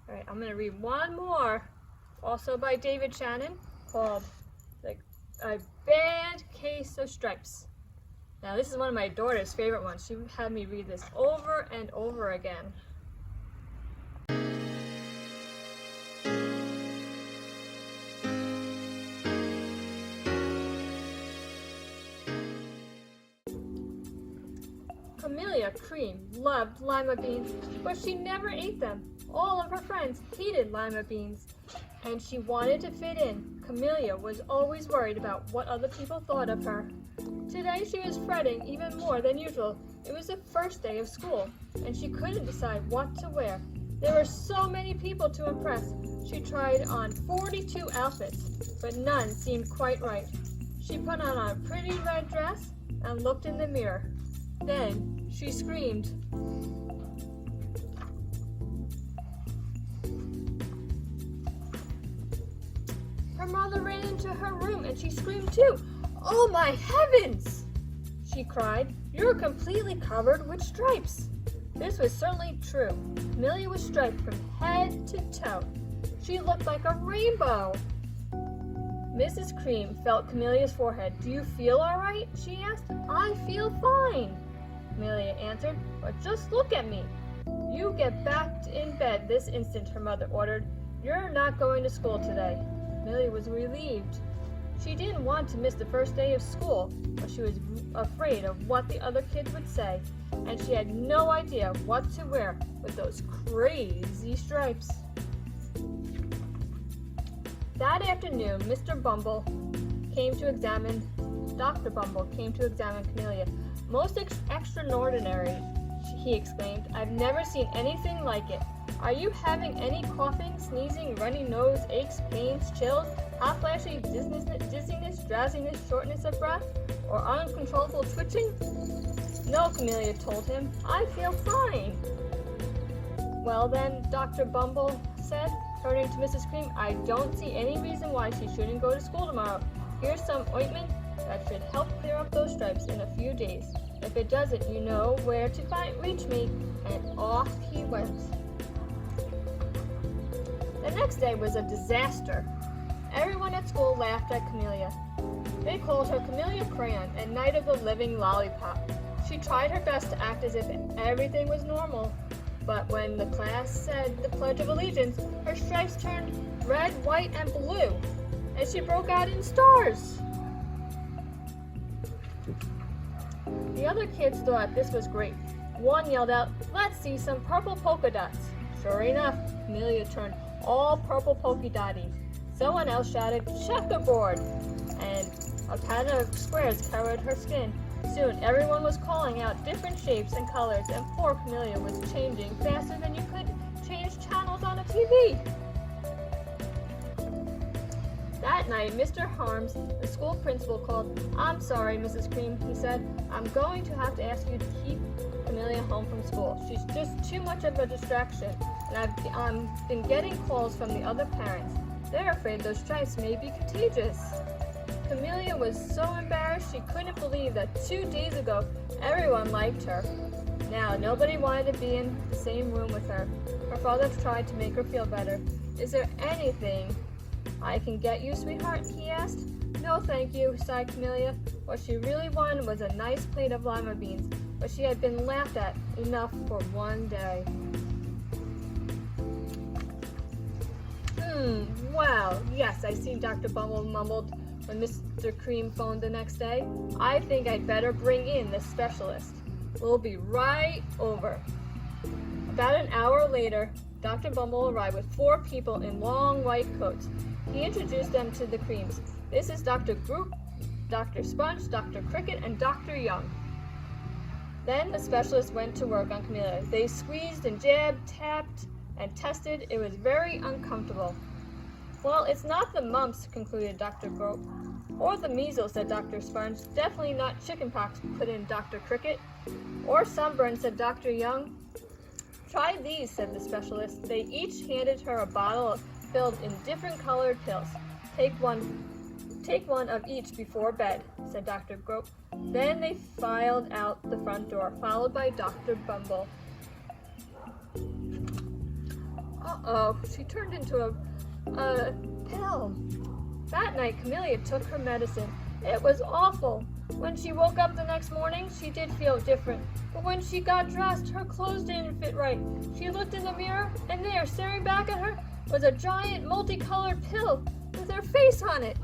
All right, I'm going to read one more, also by David Shannon, called A Bad Case of Stripes. Now, this is one of my daughter's favorite ones. She had me read this over and over again. Camellia Cream loved lima beans, but she never ate them. All of her friends hated lima beans, and she wanted to fit in. Camellia was always worried about what other people thought of her. Today she was fretting even more than usual. It was the first day of school, and she couldn't decide what to wear. There were so many people to impress. She tried on 42 outfits, but none seemed quite right. She put on a pretty red dress and looked in the mirror. Then she screamed. Her mother ran into her room and she screamed too. "Oh my heavens!" she cried. "You're completely covered with stripes." This was certainly true. Camellia was striped from head to toe. She looked like a rainbow. Mrs. Cream felt Camelia's forehead. "Do you feel all right?" she asked. "I feel fine," Camellia answered, "but just look at me." "You get back in bed this instant," her mother ordered. "You're not going to school today." Camellia was relieved. She didn't want to miss the first day of school, but she was afraid of what the other kids would say, and she had no idea what to wear with those crazy stripes. That afternoon, Dr. Bumble came to examine Camellia. "Most extraordinary," he exclaimed. "I've never seen anything like it. Are you having any coughing, sneezing, runny nose, aches, pains, chills, hot flashes, dizziness, drowsiness, shortness of breath, or uncontrollable twitching?" "No," Camellia told him. "I feel fine." "Well then," Dr. Bumble said, turning to Mrs. Cream, "I don't see any reason why she shouldn't go to school tomorrow. Here's some ointment that should help clear up those stripes in a few days. If it doesn't, you know where to reach me." And off he went. The next day was a disaster. Everyone at school laughed at Camellia. They called her Camellia Crayon and Night of the Living Lollipop. She tried her best to act as if everything was normal, but when the class said the Pledge of Allegiance, her stripes turned red, white, and blue, and she broke out in stars. The other kids thought this was great. One yelled out, "Let's see some purple polka dots." Sure enough, Camellia turned all purple polka dotty. Someone else shouted, "Checkerboard!" and a pattern of squares covered her skin. Soon everyone was calling out different shapes and colors, and poor Camellia was changing faster than you could change channels on a TV. That night, Mr. Harms, the school principal, called. "I'm sorry, Mrs. Cream," he said. "I'm going to have to ask you to keep Camellia home from school. She's just too much of a distraction, and I've been getting calls from the other parents. They're afraid those stripes may be contagious." Camellia was so embarrassed she couldn't believe that 2 days ago everyone liked her. Now nobody wanted to be in the same room with her. Her father tried to make her feel better. "Is there anything I can get you, sweetheart?" he asked. "No, thank you," sighed Camellia. What she really wanted was a nice plate of lima beans, but she had been laughed at enough for one day. Well, yes, I see," Dr. Bumble mumbled when Mr. Cream phoned the next day. "I think I'd better bring in the specialist. We'll be right over." About an hour later, Dr. Bumble arrived with 4 people in long white coats. He introduced them to the Creams. "This is Dr. Group, Dr. Sponge, Dr. Cricket, and Dr. Young." Then the specialist went to work on Camellia. They squeezed and jabbed, tapped, and tested. It was very uncomfortable. "Well, it's not the mumps," concluded Dr. Grope. "Or the measles," said Dr. Sponge. "Definitely not chickenpox," put in Dr. Cricket. "Or sunburn," said Dr. Young. "Try these," said the specialist. They each handed her a bottle filled in different colored pills. Take one of each before bed," said Dr. Grope. Then they filed out the front door, followed by Dr. Bumble. Uh-oh, she turned into a pill. That night, Camellia took her medicine. It was awful. When she woke up the next morning, she did feel different. But when she got dressed, her clothes didn't fit right. She looked in the mirror, and there, staring back at her, was a giant multicolored pill with her face on it.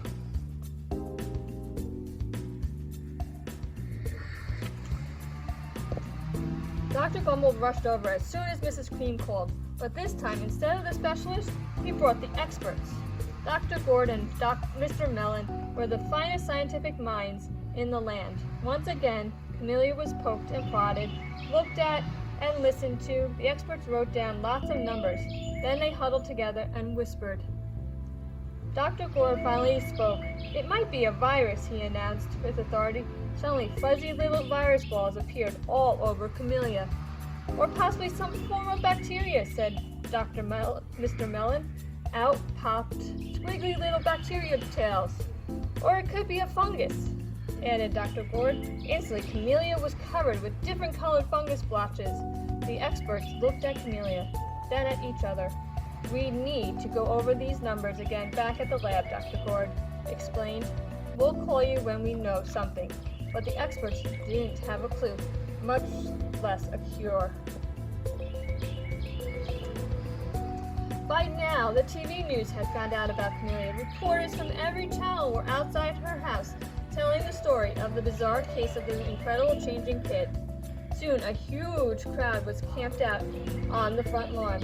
Dr. Bumble rushed over as soon as Mrs. Cream called, but this time, instead of the specialist, he brought the experts. Dr. Gord and Mr. Mellon were the finest scientific minds in the land. Once again, Camellia was poked and prodded, looked at, and listened to. The experts wrote down lots of numbers. Then they huddled together and whispered. Dr. Gord finally spoke. It might be a virus, he announced with authority. Suddenly, fuzzy little virus balls appeared all over Camellia. Or possibly some form of bacteria, said Mr. Mellon. Out popped squiggly little bacteria tails. Or it could be a fungus, added Dr. Gord. Instantly, Camellia was covered with different colored fungus blotches. The experts looked at Camellia, then at each other. We need to go over these numbers again back at the lab, Dr. Gord explained. We'll call you when we know something. But the experts didn't have a clue, much less a cure. By now, the TV news had found out about Camellia. Reporters from every channel were outside her house, telling the story of the bizarre case of the incredible changing kid. Soon, a huge crowd was camped out on the front lawn.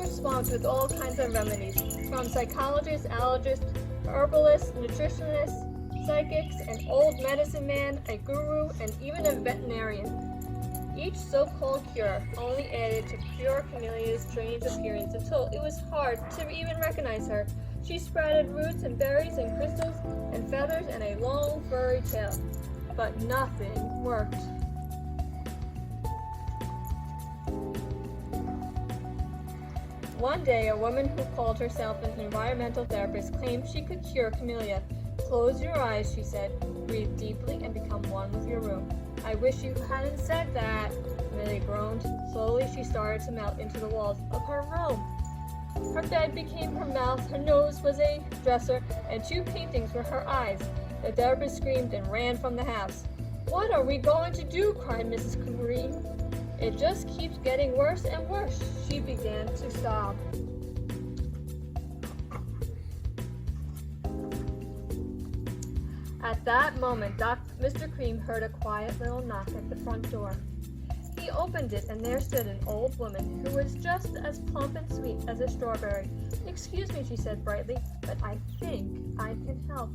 Swamped with all kinds of remedies, from psychologists, allergists, herbalists, nutritionists, psychics, an old medicine man, a guru, and even a veterinarian. Each so-called cure only added to pure Camelia's strange appearance until it was hard to even recognize her. She sprouted roots and berries and crystals and feathers and a long furry tail, but nothing worked. One day, a woman who called herself an environmental therapist claimed she could cure Camellia. Close your eyes, she said. Breathe deeply and become one with your room. I wish you hadn't said that, Camellia groaned. Slowly, she started to melt into the walls of her room. Her bed became her mouth, her nose was a dresser, and 2 paintings were her eyes. The therapist screamed and ran from the house. What are we going to do? Cried Mrs. Cream. It just keeps getting worse and worse. She began to sob. At that moment, Mr. Cream heard a quiet little knock at the front door. He opened it, and there stood an old woman who was just as plump and sweet as a strawberry. Excuse me, she said brightly, but I think I can help.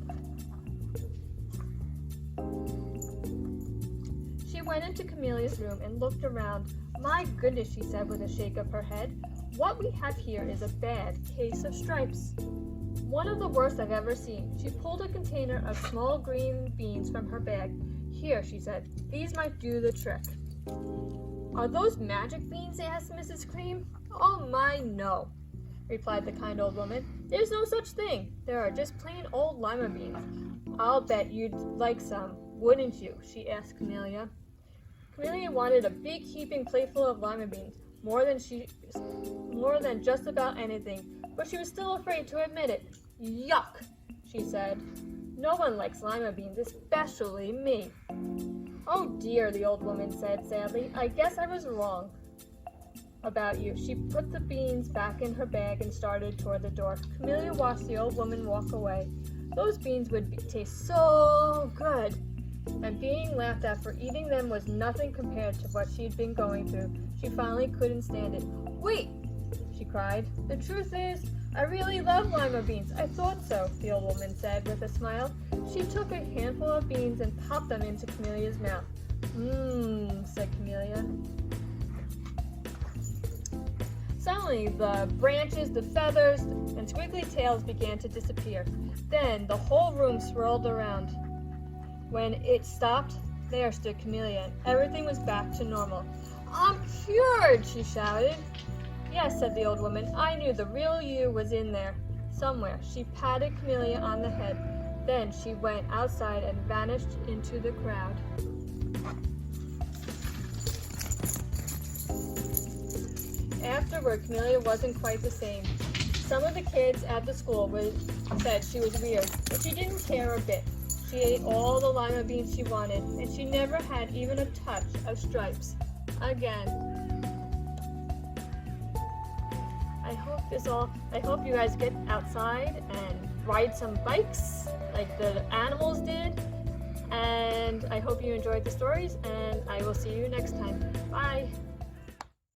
She went into Camelia's room and looked around. My goodness, she said with a shake of her head. What we have here is a bad case of stripes. One of the worst I've ever seen. She pulled a container of small green beans from her bag. Here, she said, these might do the trick. Are those magic beans? Asked Mrs. Cream. Oh my, no, replied the kind old woman. There's no such thing. There are just plain old lima beans. I'll bet you'd like some, wouldn't you? She asked Camellia. Camellia wanted a big heaping plateful of lima beans, more than just about anything, but she was still afraid to admit it. Yuck, she said. No one likes lima beans, especially me. Oh dear, the old woman said sadly. I guess I was wrong about you. She put the beans back in her bag and started toward the door. Camellia watched the old woman walk away. Those beans would taste so good, and being laughed at for eating them was nothing compared to what she'd been going through. She finally couldn't stand it. Wait, she cried. The truth is, I really love lima beans. I thought so, the old woman said with a smile. She took a handful of beans and popped them into Camelia's mouth. Mmm, said Camellia. Suddenly, the branches, the feathers, and squiggly tails began to disappear. Then the whole room swirled around. When it stopped, there stood Camellia, and everything was back to normal. I'm cured, she shouted. Yes, said the old woman. I knew the real you was in there somewhere. She patted Camellia on the head. Then she went outside and vanished into the crowd. Afterward, Camellia wasn't quite the same. Some of the kids at the school said she was weird, but she didn't care a bit. She ate all the lima beans she wanted, and she never had even a touch of stripes again. I hope you guys get outside and ride some bikes like the animals did. And I hope you enjoyed the stories, and I will see you next time. Bye.